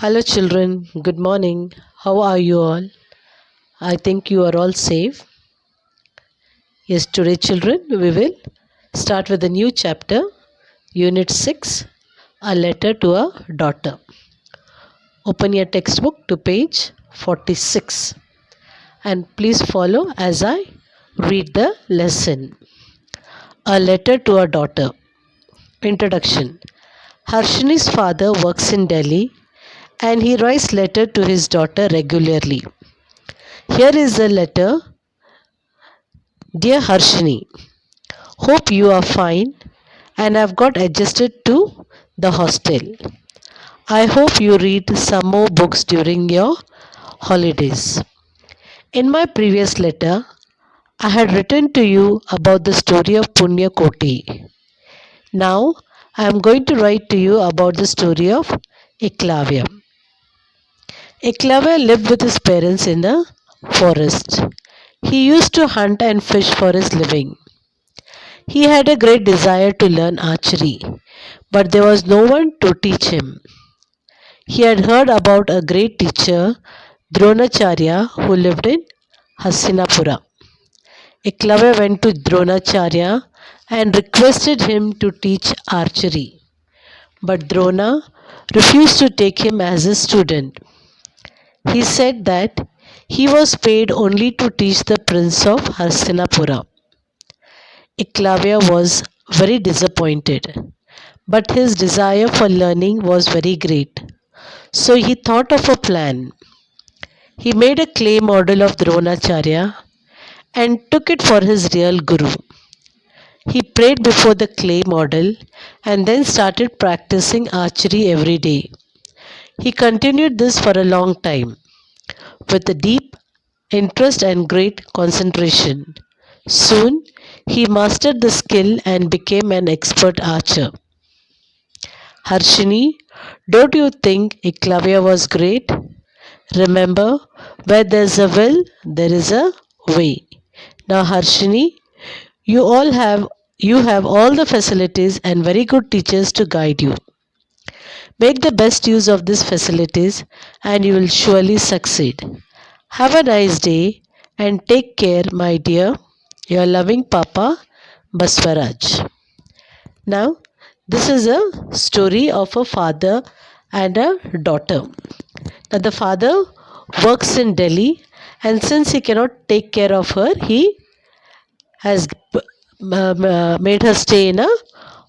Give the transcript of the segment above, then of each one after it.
Hello, children. Good morning. How are you all? I think you are all safe. Yes, today, children, we will start with a new chapter, Unit 6, A Letter to a Daughter. Open your textbook to page 46 and please follow as I read the lesson. A Letter to a Daughter. Introduction. Harshini's father works in Delhi and he writes letter to his daughter regularly. Here is the letter. Dear Harshini, hope you are fine and have got adjusted to the hostel. I hope you read some more books during your holidays. In my previous letter, I had written to you about the story of Punya Koti. Now, I am going to write to you about the story of Eklavya. Eklavya lived with his parents in a forest. He used to hunt and fish for his living. He had a great desire to learn archery, but there was no one to teach him. He had heard about a great teacher, Dronacharya, who lived in Hastinapura. Eklavya went to Dronacharya and requested him to teach archery. But Drona refused to take him as a student. He said that he was paid only to teach the prince of Hastinapura. Eklavya was very disappointed, but his desire for learning was very great. So he thought of a plan. He made a clay model of Dronacharya and took it for his real guru. He prayed before the clay model and then started practicing archery every day. He continued this for a long time with a deep interest and great concentration. Soon he mastered the skill and became an expert archer. Harshini, don't you think Eklavya was great? Remember, where there's a will, there is a way. Now, Harshini, you have all the facilities and very good teachers to guide you. Make the best use of these facilities and you will surely succeed. Have a nice day and take care, my dear. Your loving Papa, Baswaraj. Now, this is a story of a father and a daughter. Now, the father works in Delhi, and since he cannot take care of her, he has made her stay in a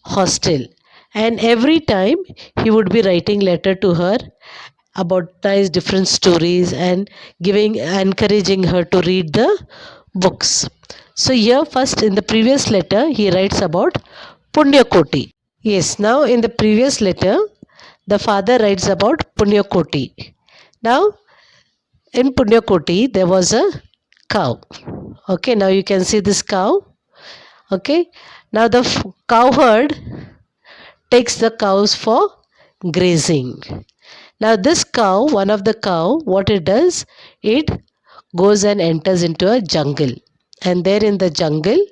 hostel. And every time he would be writing letter to her about nice different stories and encouraging her to read the books. So here first in the previous letter he writes about Punyakoti. Yes, now in the previous letter the father writes about Punyakoti. Now in Punyakoti there was a cow. Okay, now you can see this cow. Okay, now the cow herd takes the cows for grazing. Now this cow, one of the cow, what it does, it goes and enters into a jungle. And there in the jungle,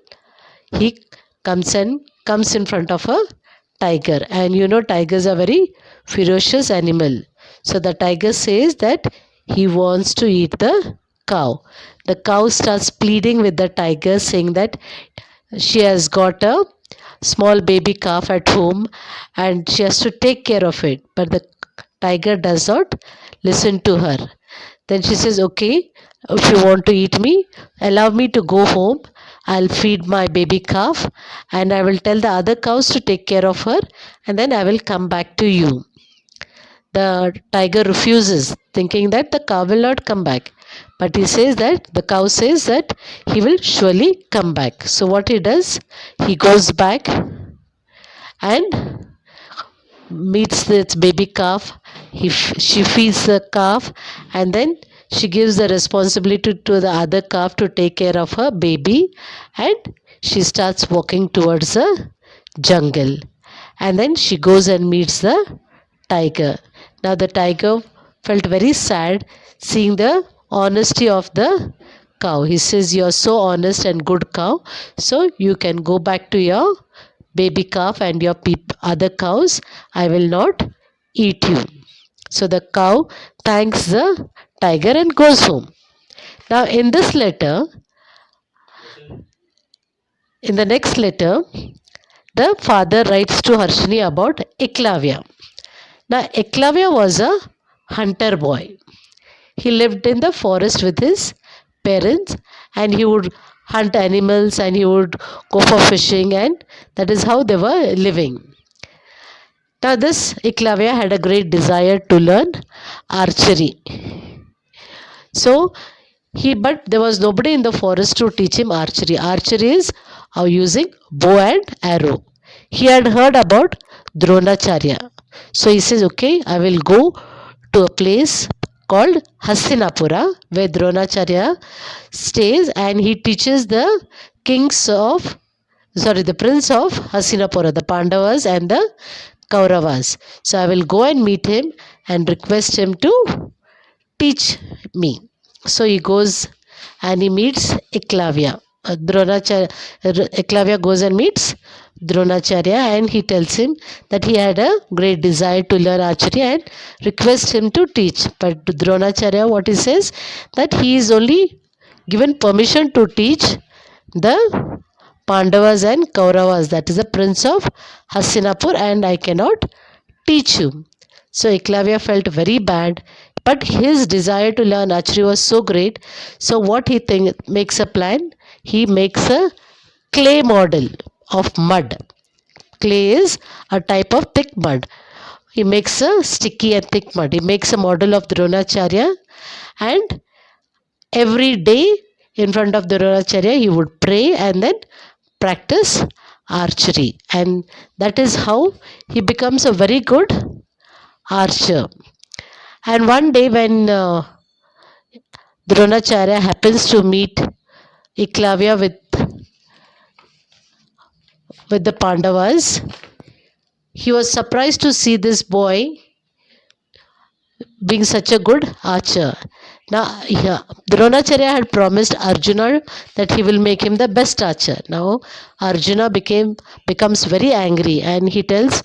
he comes in front of a tiger. And you know tigers are very ferocious animal. So the tiger says that he wants to eat the cow. The cow starts pleading with the tiger saying that she has got a small baby calf at home and she has to take care of it. But the tiger does not listen to her. Then she says, okay, if you want to eat me, allow me to go home. I'll feed my baby calf and I will tell the other cows to take care of her and then I will come back to you. The tiger refuses, thinking that the cow will not come back. But the cow says that he will surely come back. So what he does, he goes back and meets its baby calf. She feeds the calf and then she gives the responsibility to the other calf to take care of her baby and she starts walking towards the jungle. And then she goes and meets the tiger. Now the tiger felt very sad seeing the honesty of the cow. He says, "You are so honest and good cow, so you can go back to your baby calf and your other cows. I will not eat you." So the cow thanks the tiger and goes home. Now in the next letter, the father writes to Harshini about Eklavya. Now Eklavya was a hunter boy. He lived in the forest with his parents and he would hunt animals and he would go for fishing, and that is how they were living. Now this Eklavya had a great desire to learn archery. So but there was nobody in the forest to teach him archery. Archery is using bow and arrow. He had heard about Dronacharya. So he says, okay, I will go to a place called Hastinapura where Dronacharya stays, and he teaches the prince of Hastinapura, the Pandavas and the Kauravas. So I will go and meet him and request him to teach me. So he goes and he meets Eklavya. Eklavya goes and meets Dronacharya, and he tells him that he had a great desire to learn archery and requests him to teach. But Dronacharya, what he says, that he is only given permission to teach the Pandavas and Kauravas, that is the prince of Hastinapur, and I cannot teach you. So Eklavya felt very bad, but his desire to learn archery was so great. So what he makes a plan. He makes a clay model of mud. Clay is a type of thick mud. He makes a sticky and thick mud. He makes a model of Dronacharya, and every day in front of Dronacharya he would pray and then practice archery, and that is how he becomes a very good archer. And one day when Dronacharya happens to meet Eklavya with the Pandavas, he was surprised to see this boy being such a good archer. Now, Dronacharya had promised Arjuna that he will make him the best archer. Now, Arjuna becomes very angry, and he tells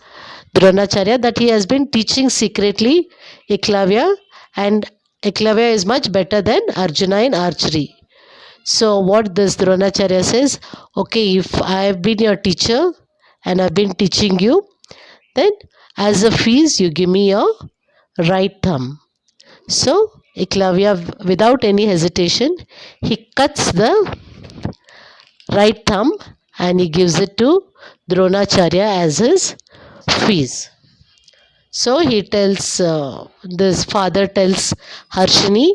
Dronacharya that he has been teaching secretly Eklavya, and Eklavya is much better than Arjuna in archery. So what this Dronacharya says, okay, if I have been your teacher and I've been teaching you, then as a fees you give me your right thumb. So Eklavya, without any hesitation, he cuts the right thumb and he gives it to Dronacharya as his fees. So this father tells Harshini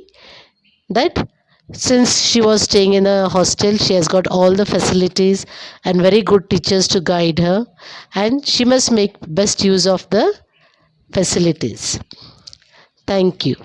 that since she was staying in a hostel, she has got all the facilities and very good teachers to guide her, and she must make best use of the facilities. Thank you.